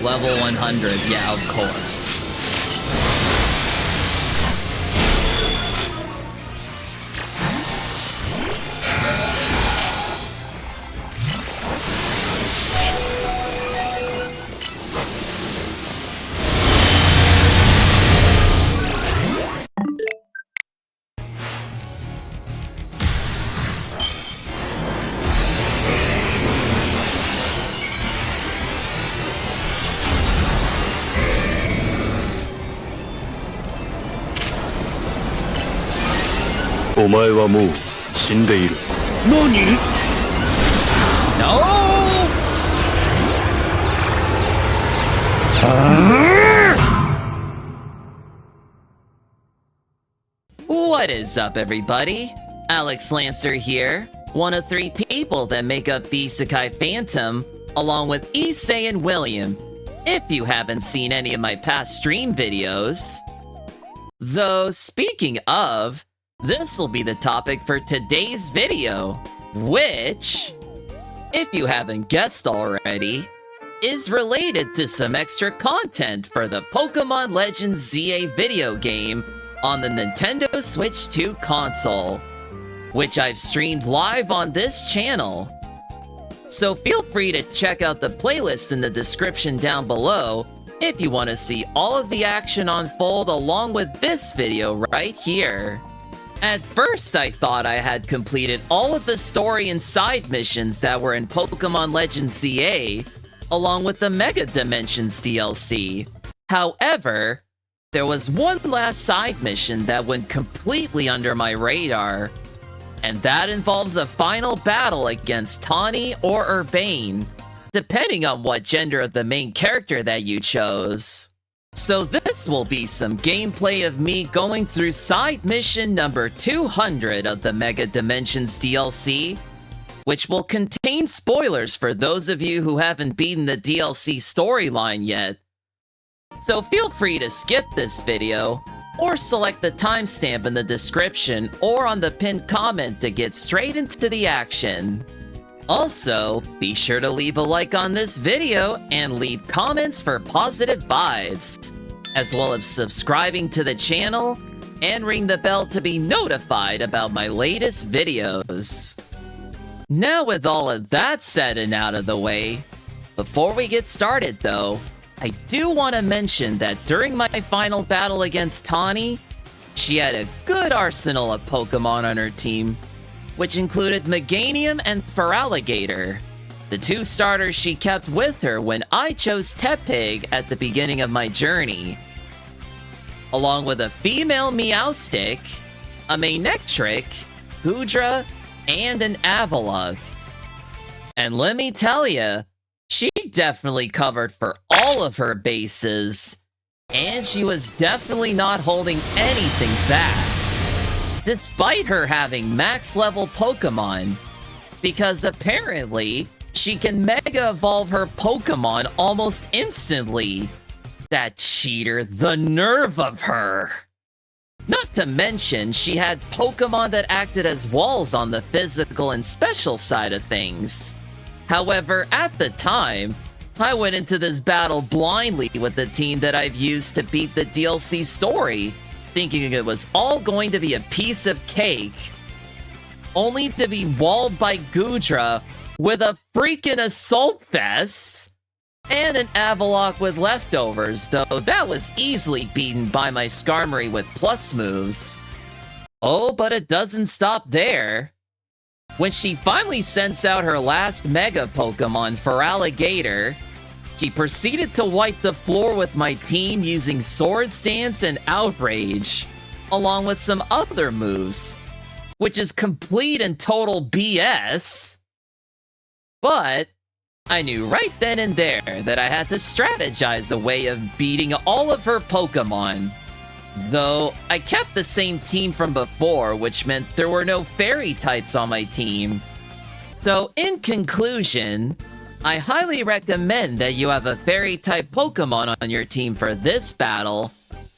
Level 100, yeah, of course. No! What is up, everybody? Alex Lancer here, one of 3 people that make up the Isekai Phantom, along with Issei and William, if you haven't seen any of my past stream videos. Though, speaking of, this will be the topic for today's video, which, if you haven't guessed already, is related to some extra content for the Pokemon Legends ZA video game on the Nintendo Switch 2 console, which I've streamed live on this channel. So feel free to check out the playlist in the description down below if you want to see all of the action unfold along with this video right here. At first, I thought I had completed all of the story and side missions that were in Pokemon Legends ZA, along with the Mega Dimensions DLC. However, there was one last side mission that went completely under my radar, and that involves a final battle against Taunie or Urbane, depending on what gender of the main character that you chose. So this will be some gameplay of me going through side mission number 200 of the Mega Dimensions DLC, which will contain spoilers for those of you who haven't beaten the DLC storyline yet. So feel free to skip this video, or select the timestamp in the description or on the pinned comment to get straight into the action. Also, be sure to leave a like on this video and leave comments for positive vibes, as well as subscribing to the channel and ring the bell to be notified about my latest videos. Now with all of that said and out of the way, before we get started though, I do want to mention that during my final battle against Taunie, she had a good arsenal of Pokemon on her team, which included Meganium and Feraligatr, the 2 starters she kept with her when I chose Tepig at the beginning of my journey, along with a female Meowstic, a Manectric, Goodra, and an Avalugg. And let me tell ya, she definitely covered for all of her bases, and she was definitely not holding anything back, despite her having max level Pokemon, because apparently she can Mega Evolve her Pokemon almost instantly. That cheater, the nerve of her! Not to mention, she had Pokemon that acted as walls on the physical and special side of things. However, at the time, I went into this battle blindly with the team that I've used to beat the DLC story, thinking it was all going to be a piece of cake, only to be walled by Goodra with a freaking Assault Vest and an Avalugg with leftovers, though that was easily beaten by my Skarmory with plus moves. Oh, but it doesn't stop there. When she finally sends out her last Mega Pokemon, Feraligatr, she proceeded to wipe the floor with my team using Swords Dance and Outrage, along with some other moves, which is complete and total BS. But I knew right then and there that I had to strategize a way of beating all of her Pokemon. Though, I kept the same team from before, which meant there were no fairy types on my team. So, in conclusion, I highly recommend that you have a fairy type Pokemon on your team for this battle,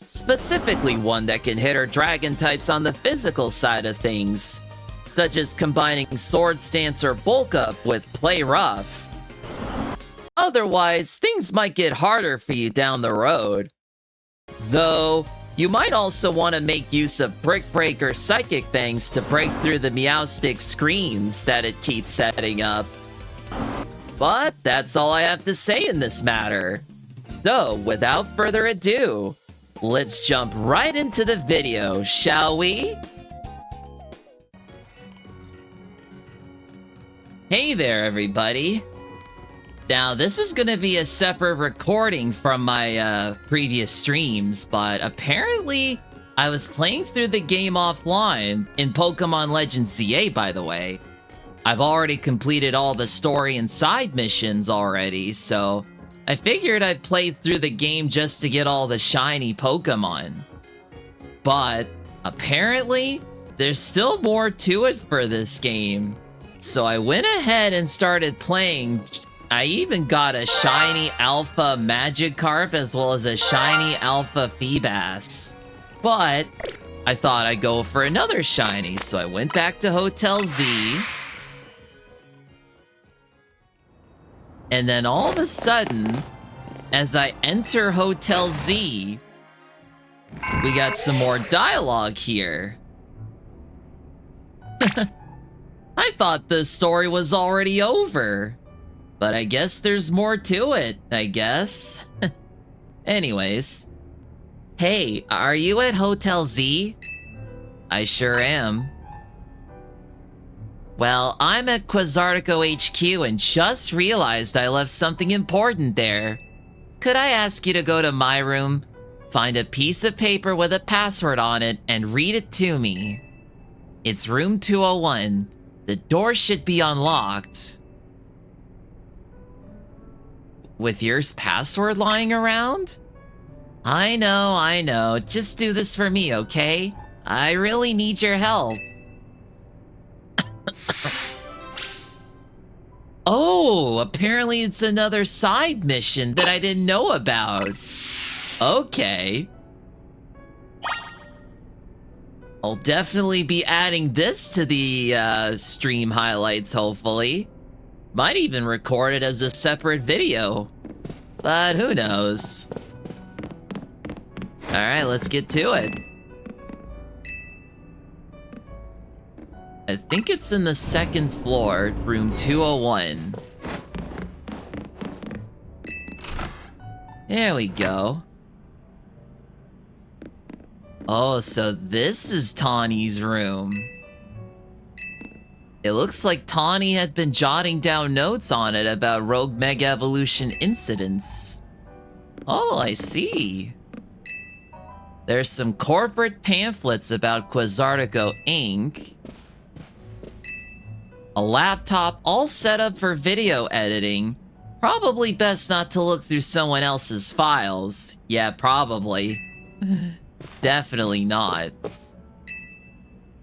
specifically one that can hit her dragon types on the physical side of things, such as combining Swords Dance or Bulk Up with Play Rough. Otherwise, things might get harder for you down the road. Though, you might also want to make use of Brick Breaker Psychic Things to break through the Meowstic screens that it keeps setting up. But that's all I have to say in this matter. So, without further ado, let's jump right into the video, shall we? Hey there, everybody. Now, this is gonna be a separate recording from my previous streams, but apparently I was playing through the game offline in Pokemon Legends ZA, by the way. I've already completed all the story and side missions already, so I figured I'd play through the game just to get all the shiny Pokemon. But apparently, there's still more to it for this game. So I went ahead and started playing. I even got a shiny Alpha Magikarp as well as a shiny Alpha Feebas. But I thought I'd go for another shiny, so I went back to Hotel Z. And then all of a sudden, as I enter Hotel Z, we got some more dialogue here. I thought the story was already over. But I guess there's more to it, I guess. Anyways. Hey, are you at Hotel Z? I sure am. Well, I'm at Quasartico HQ and just realized I left something important there. Could I ask you to go to my room, find a piece of paper with a password on it, and read it to me? It's room 201. The door should be unlocked. With your password lying around? I know. Just do this for me, okay? I really need your help. Oh, apparently it's another side mission that I didn't know about. Okay. I'll definitely be adding this to the stream highlights, hopefully. Might even record it as a separate video. But who knows? Alright, let's get to it. I think it's in the second floor, room 201. There we go. Oh, so this is Tawnie's room. It looks like Taunie had been jotting down notes on it about Rogue Mega Evolution incidents. Oh, I see. There's some corporate pamphlets about Quasartico Inc. A laptop all set up for video editing. Probably best not to look through someone else's files. Yeah, probably. Definitely not.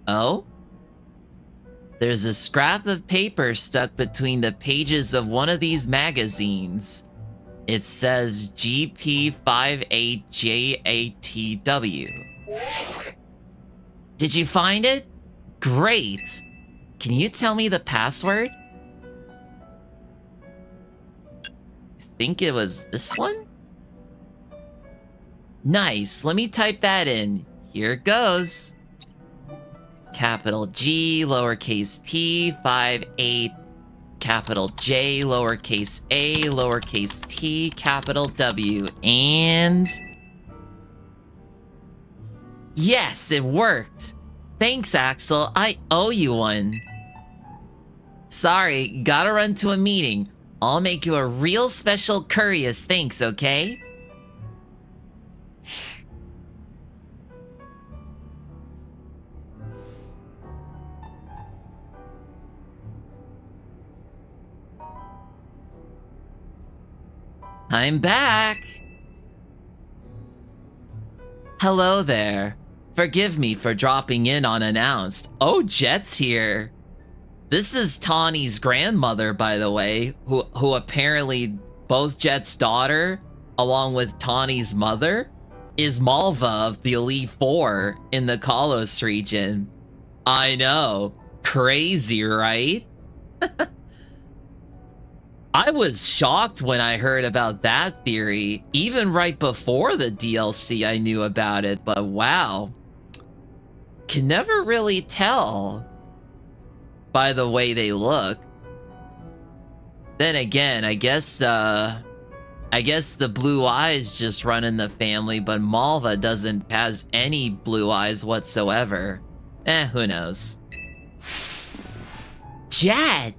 Oh? There's a scrap of paper stuck between the pages of one of these magazines. It says GP58JATW. Did you find it? Great. Can you tell me the password? I think it was this one? Nice, let me type that in. Here it goes. Capital G, lowercase p, 58, capital J, lowercase a, lowercase t, capital W, and... Yes, it worked! Thanks, Axel, I owe you one. Sorry, gotta run to a meeting. I'll make you a real special curry as thanks, okay? I'm back! Hello there. Forgive me for dropping in unannounced. Oh, Jet's here. This is Tawnie's grandmother, by the way, who apparently both Jet's daughter, along with Tawnie's mother, is Malva of the Elite Four in the Kalos region. I know. Crazy, right? I was shocked when I heard about that theory. Even right before the DLC, I knew about it, but wow. Can never really tell by the way they look. Then again, I guess the blue eyes just run in the family, but Malva doesn't has any blue eyes whatsoever. Who knows? Jet!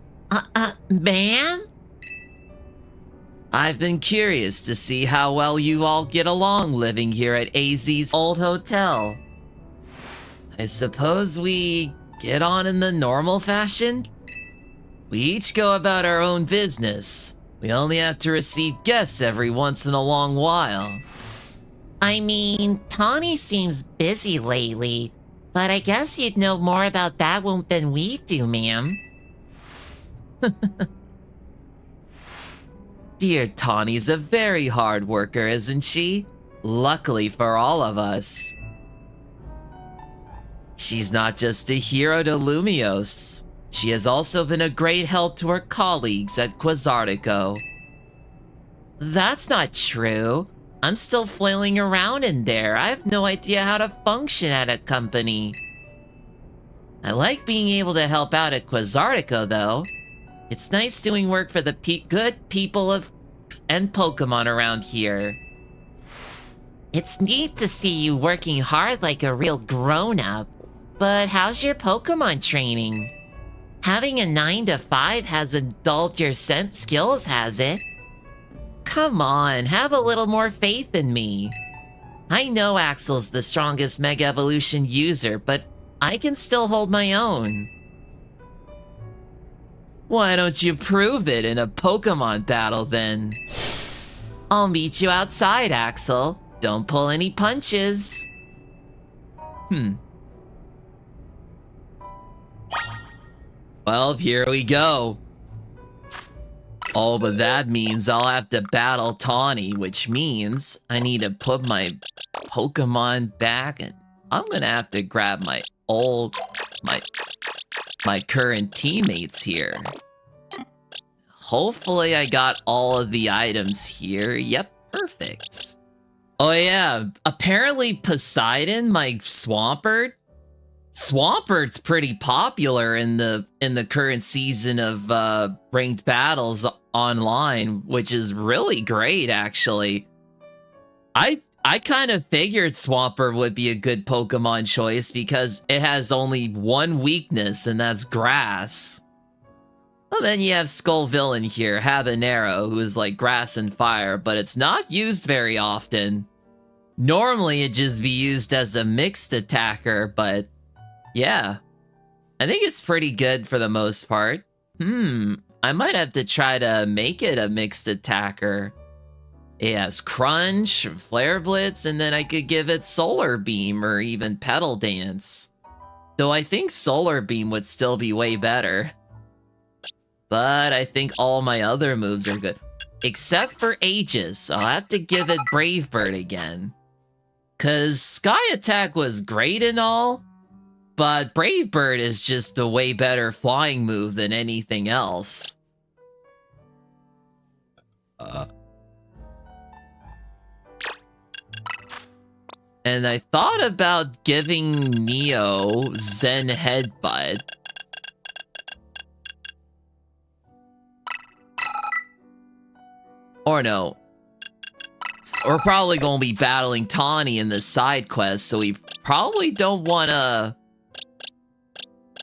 Ma'am? I've been curious to see how well you all get along living here at AZ's old hotel. I suppose we get on in the normal fashion? We each go about our own business. We only have to receive guests every once in a long while. I mean, Taunie seems busy lately, but I guess you'd know more about that than we do, ma'am. Dear Tawnie's a very hard worker, isn't she? Luckily for all of us. She's not just a hero to Lumios. She has also been a great help to her colleagues at Quasartico. That's not true. I'm still flailing around in there. I have no idea how to function at a company. I like being able to help out at Quasartico, though. It's nice doing work for the good people and Pokemon around here. It's neat to see you working hard like a real grown-up. But how's your Pokemon training? Having a 9-to-5 hasn't dulled your scent skills, has it? Come on, have a little more faith in me. I know Axel's the strongest Mega Evolution user, but I can still hold my own. Why don't you prove it in a Pokemon battle then? I'll meet you outside, Axel. Don't pull any punches. Well, here we go. Oh, but that means I'll have to battle Taunie, which means I need to put my Pokemon back, and I'm gonna have to grab my current teammates here. Hopefully I got all of the items here. Yep, perfect. Oh yeah, apparently Poseidon, my Swampert's pretty popular in the current season of ranked battles online, which is really great actually. I kind of figured Swampert would be a good Pokemon choice because it has only one weakness, and that's grass. Well, then you have Skullvillain here, Habanero, who is like grass and fire, but it's not used very often. Normally it'd just be used as a mixed attacker, but yeah. I think it's pretty good for the most part. I might have to try to make it a mixed attacker. It has Crunch, Flare Blitz, and then I could give it Solar Beam or even Petal Dance. Though I think Solar Beam would still be way better. But I think all my other moves are good. Except for Aegis, I'll have to give it Brave Bird again. Cause Sky Attack was great and all, but Brave Bird is just a way better flying move than anything else. And I thought about giving Neo Zen Headbutt. Or no. We're probably going to be battling Taunie in the side quest, so we probably don't want to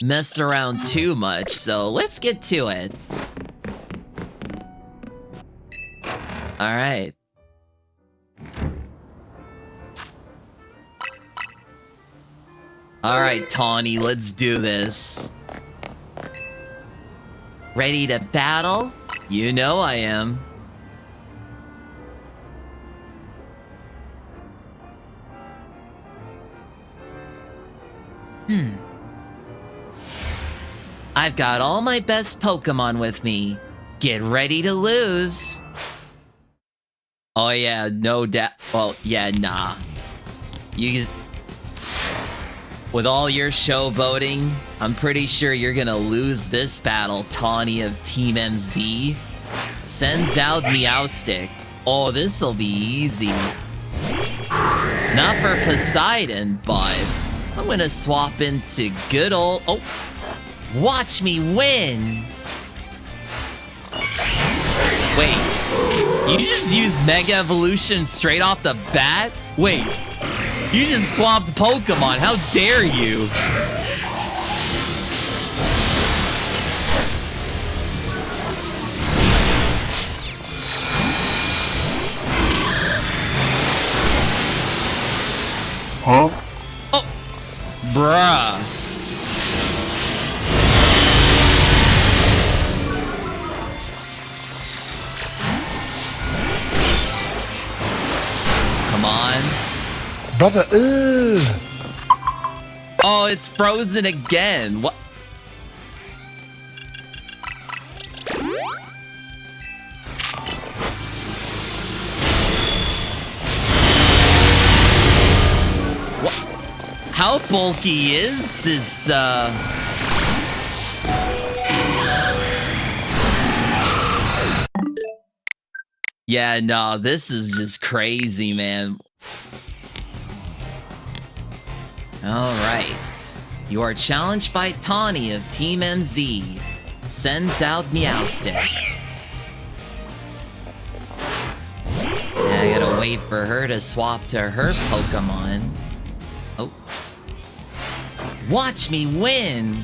mess around too much, so let's get to it. Alright. Alright, Taunie, let's do this. Ready to battle? You know I am. I've got all my best Pokemon with me. Get ready to lose. Oh yeah, no doubt. Well, yeah, nah. With all your showboating, I'm pretty sure you're gonna lose this battle, Taunie of Team MZ. Sends out Meowstic. Oh, this'll be easy. Not for Poseidon, but I'm gonna swap into good old... Oh! Watch me win! Wait, you just used Mega Evolution straight off the bat? Wait, you just swapped Pokemon, how dare you? Huh? Oh, bruh. Come on. Brother, ugh. Oh, it's frozen again. What? How bulky is this, Yeah, no, this is just crazy, man. Alright. You are challenged by Taunie of Team MZ. Sends out Meowstic. I gotta wait for her to swap to her Pokemon. Oh. Watch me win!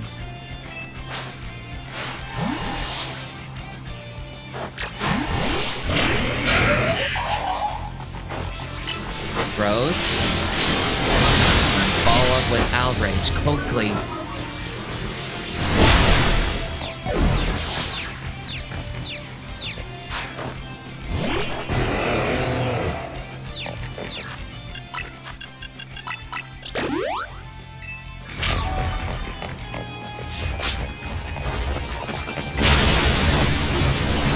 Growth. Follow up with Outrage quickly.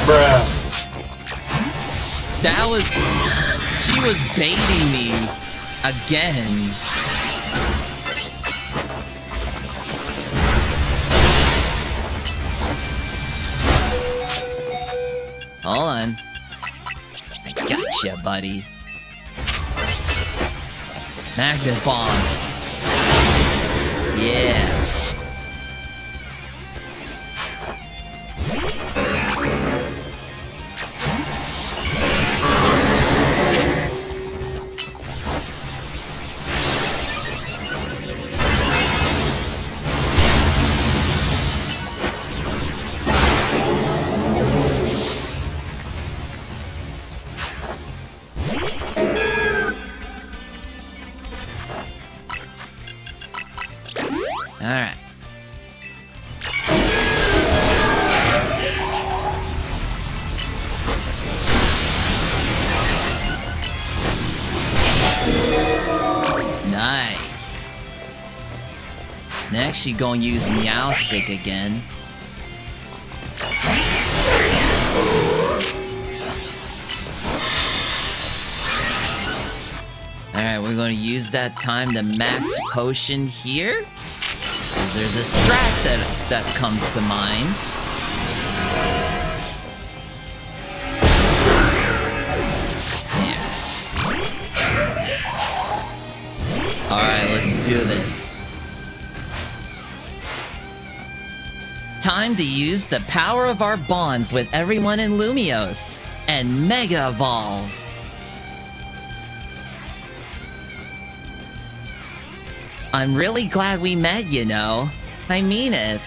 Bruh. That was... She was baiting me again. Hold on. I gotcha, buddy. Magnet Bomb. Yeah. Alright. Nice. Next, she gonna use Meowstic again. Alright, we're gonna use that time to max potion here. There's a strat that comes to mind. Yeah. Alright, let's do this. Time to use the power of our bonds with everyone in Lumiose and Mega Evolve. I'm really glad we met, you know. I mean it.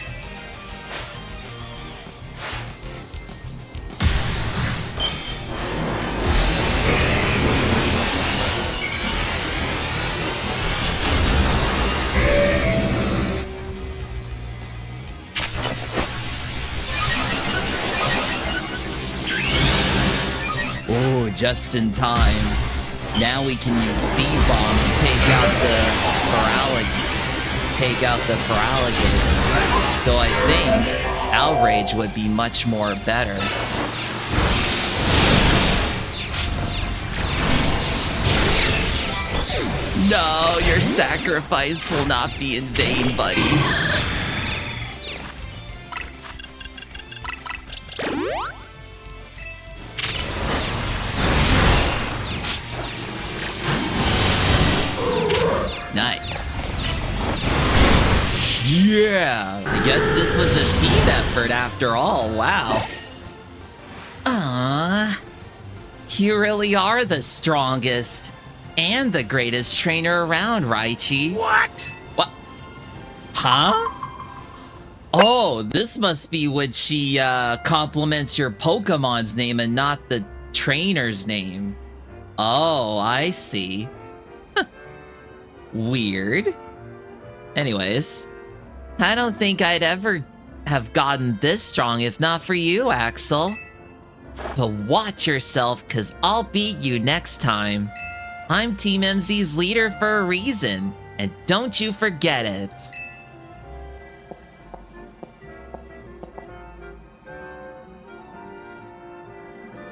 Oh, just in time. Now we can use C-Bomb to take out the Feraligatr. Though I think Outrage would be much more better. No, your sacrifice will not be in vain, buddy. I guess this was a team effort after all, wow. You really are the strongest and the greatest trainer around, Raichi. What? What? Huh? Oh, this must be when she compliments your Pokemon's name and not the trainer's name. Oh, I see. Weird. Anyways, I don't think I'd ever have gotten this strong if not for you, Axel. But watch yourself, cause I'll beat you next time. I'm Team MZ's leader for a reason, and don't you forget it.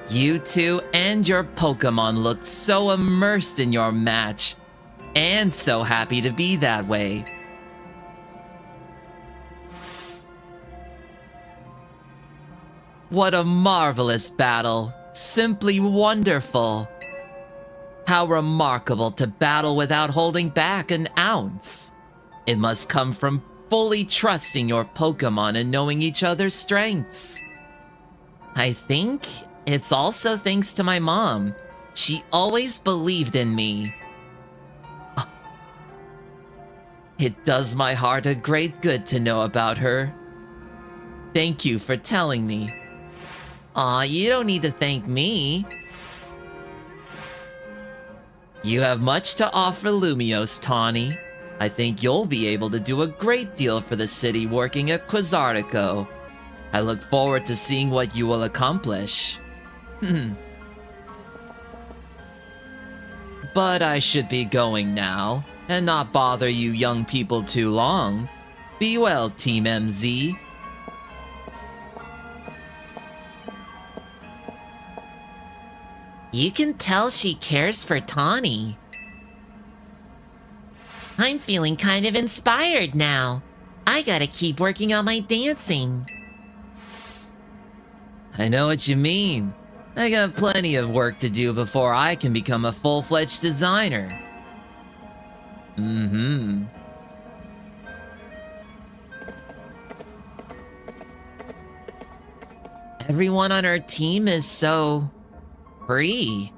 You two and your Pokemon looked so immersed in your match, and so happy to be that way. What a marvelous battle! Simply wonderful! How remarkable to battle without holding back an ounce! It must come from fully trusting your Pokemon and knowing each other's strengths. I think it's also thanks to my mom. She always believed in me. It does my heart a great good to know about her. Thank you for telling me. Aw, you don't need to thank me. You have much to offer Lumiose, Taunie. I think you'll be able to do a great deal for the city working at Quasartico. I look forward to seeing what you will accomplish. But I should be going now, and not bother you young people too long. Be well, Team MZ. You can tell she cares for Taunie. I'm feeling kind of inspired now. I gotta keep working on my dancing. I know what you mean. I got plenty of work to do before I can become a full-fledged designer. Everyone on our team is so free.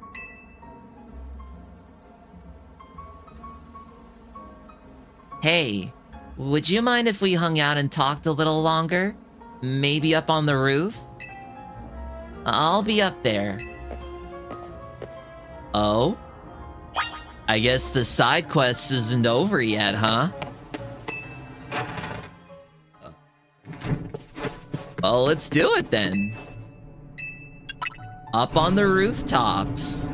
Hey, would you mind if we hung out and talked a little longer? Maybe up on the roof? I'll be up there. Oh? I guess the side quest isn't over yet, huh? Well, let's do it then. Up on the rooftops.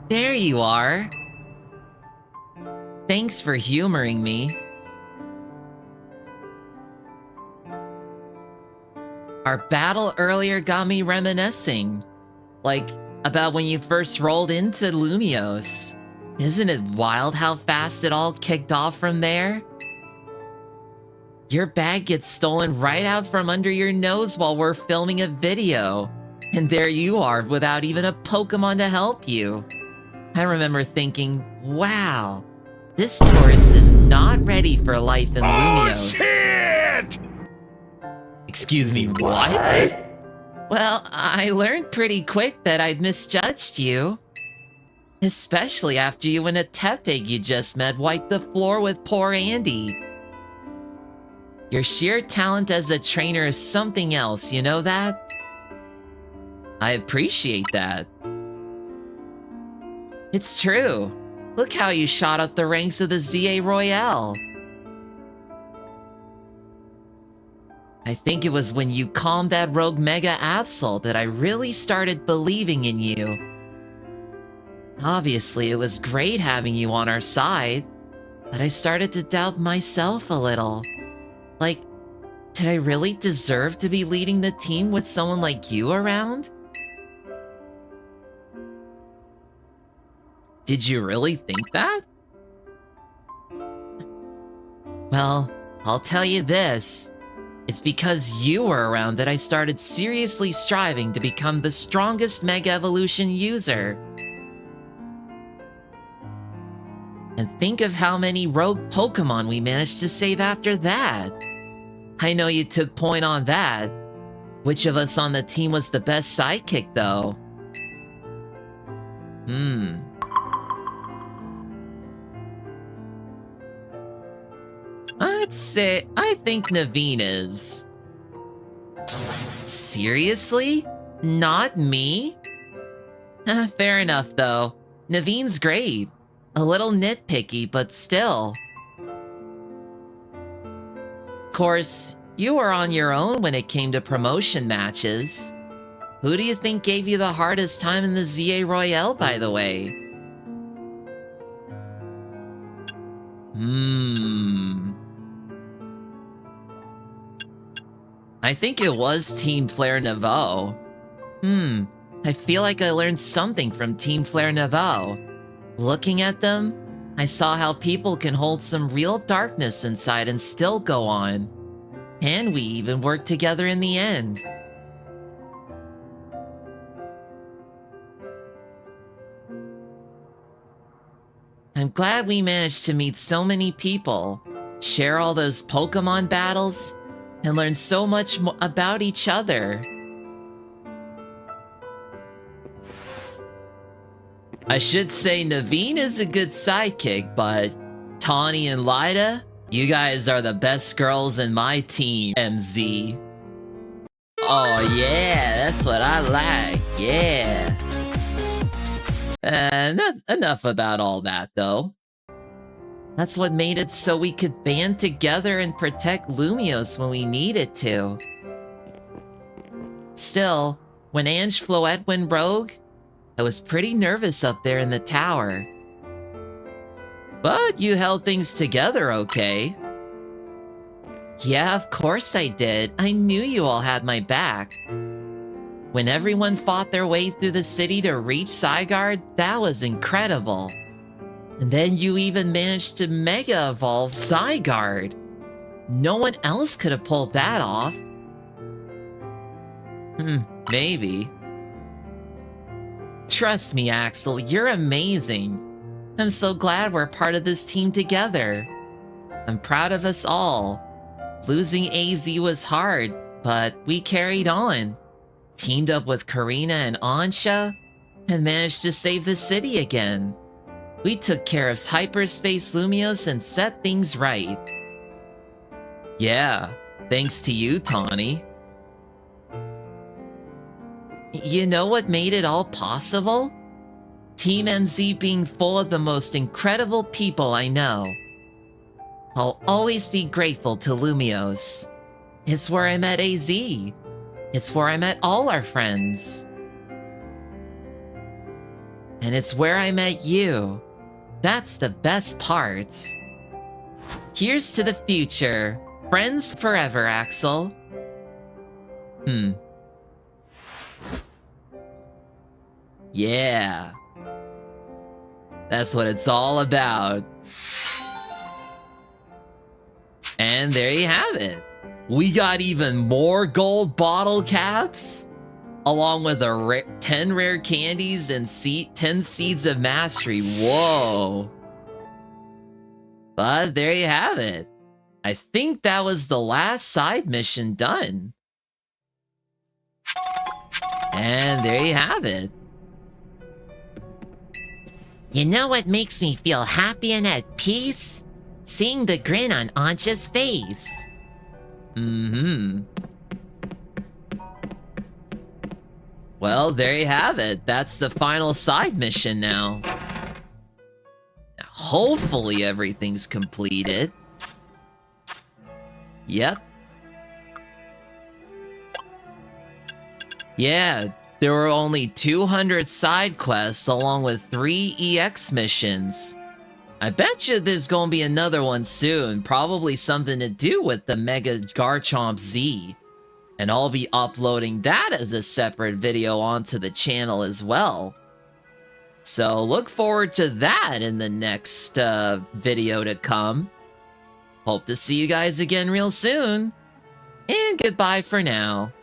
There you are. Thanks for humoring me. Our battle earlier got me reminiscing. Like, about when you first rolled into Lumiose. Isn't it wild how fast it all kicked off from there? Your bag gets stolen right out from under your nose while we're filming a video. And there you are without even a Pokemon to help you. I remember thinking, wow, this tourist is not ready for life in Lumiose. Shit! Excuse me, what? Well, I learned pretty quick that I'd misjudged you. Especially after you and a Tepig you just met wiped the floor with poor Andy. Your sheer talent as a trainer is something else, you know that? I appreciate that. It's true. Look how you shot up the ranks of the ZA Royale. I think it was when you calmed that rogue Mega Absol that I really started believing in you. Obviously, it was great having you on our side, but I started to doubt myself a little. Like, did I really deserve to be leading the team with someone like you around? Did you really think that? Well, I'll tell you this. It's because you were around that I started seriously striving to become the strongest Mega Evolution user. And think of how many rogue Pokemon we managed to save after that. I know you took point on that. Which of us on the team was the best sidekick, though? I'd say I think Naveen is. Seriously? Not me? Fair enough, though. Naveen's great. A little nitpicky, but still. Of course, you were on your own when it came to promotion matches. Who do you think gave you the hardest time in the ZA Royale, by the way? I think it was Team Flare Nouveau. I feel like I learned something from Team Flare Nouveau. Looking at them, I saw how people can hold some real darkness inside and still go on. And we even worked together in the end. I'm glad we managed to meet so many people, share all those Pokemon battles, and learn so much about each other. I should say Naveen is a good sidekick, but Taunie and Lyda, you guys are the best girls in my team, MZ. Oh yeah, that's what I like, yeah. Enough about all that, though. That's what made it so we could band together and protect Lumiose when we needed to. Still, when Ange Floette went rogue, I was pretty nervous up there in the tower. But you held things together okay. Yeah, of course I did. I knew you all had my back. When everyone fought their way through the city to reach Zygarde, that was incredible. And then you even managed to Mega Evolve Zygarde. No one else could have pulled that off. Maybe. Trust me, Axel, you're amazing. I'm so glad we're part of this team together. I'm proud of us all. Losing AZ was hard, but we carried on. Teamed up with Karina and Ansha, and managed to save the city again. We took care of Hyperspace Lumiose and set things right. Yeah, thanks to you, Taunie. You know what made it all possible? Team MZ being full of the most incredible people I know. I'll always be grateful to Lumiose. It's where I met AZ. It's where I met all our friends. And it's where I met you. That's the best part. Here's to the future. Friends forever, Axel. Yeah. That's what it's all about. And there you have it. We got even more gold bottle caps, along with 10 rare candies and 10 seeds of mastery. Whoa. But there you have it. I think that was the last side mission done. And there you have it. You know what makes me feel happy and at peace? Seeing the grin on Ansha's face. Well, there you have it. That's the final side mission now. Now, hopefully everything's completed. Yep. Yeah, there were only 200 side quests along with 3 EX missions. I bet you there's gonna be another one soon, probably something to do with the Mega Garchomp Z. And I'll be uploading that as a separate video onto the channel as well. So look forward to that in the next video to come. Hope to see you guys again real soon. And goodbye for now.